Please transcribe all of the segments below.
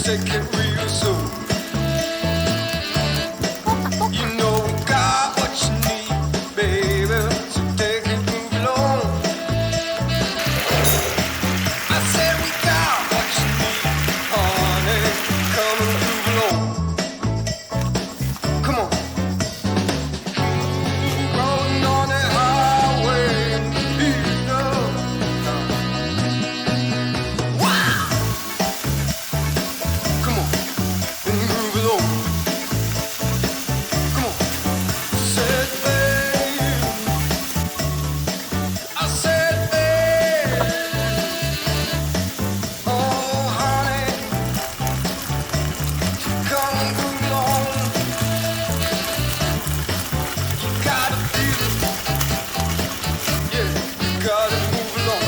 take it real soon. You know we got what you need, baby. So take it, move along. I said we got what you need, honey. Come and move along. Come on. Rolling on that highway, you know. Wow. Come on, and move it on. Come on, said babe. I said babe. Oh honey, come and move it on. You gotta feel it, yeah. You gotta move it on.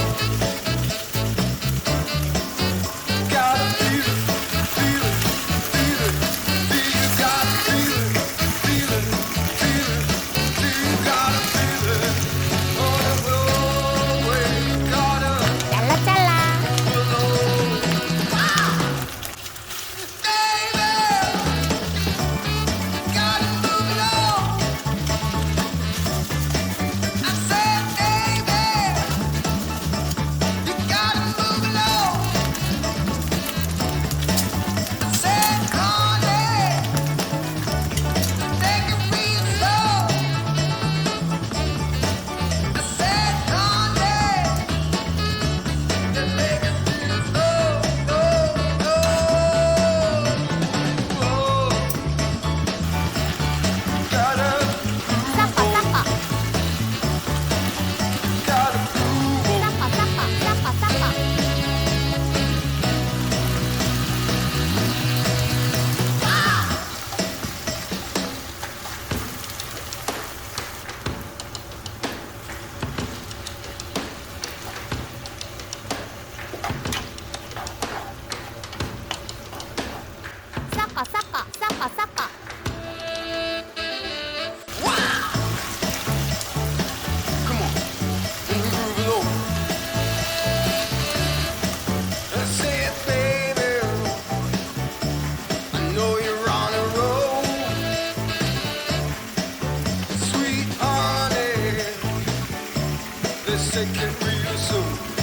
Gotta feel it, feel it, feel it, feel you gotta feel it, feel it, feel it, feel you gotta feel it. On the roadway, you gotta 잘라 잘라. move along. Wow, baby, gotta move along. I said, baby, you gotta move along. I said, honey, take it real slow. I said, honey, take it real slow. Oh, gotta 섞어 섞어. gotta move on. 섞어 섞어 섞어 섞어. 섞어 섞어 섞어 섞어. Come on, and move along. I said, baby, I know you're on a roll. Sweet honey, let's take it real soon.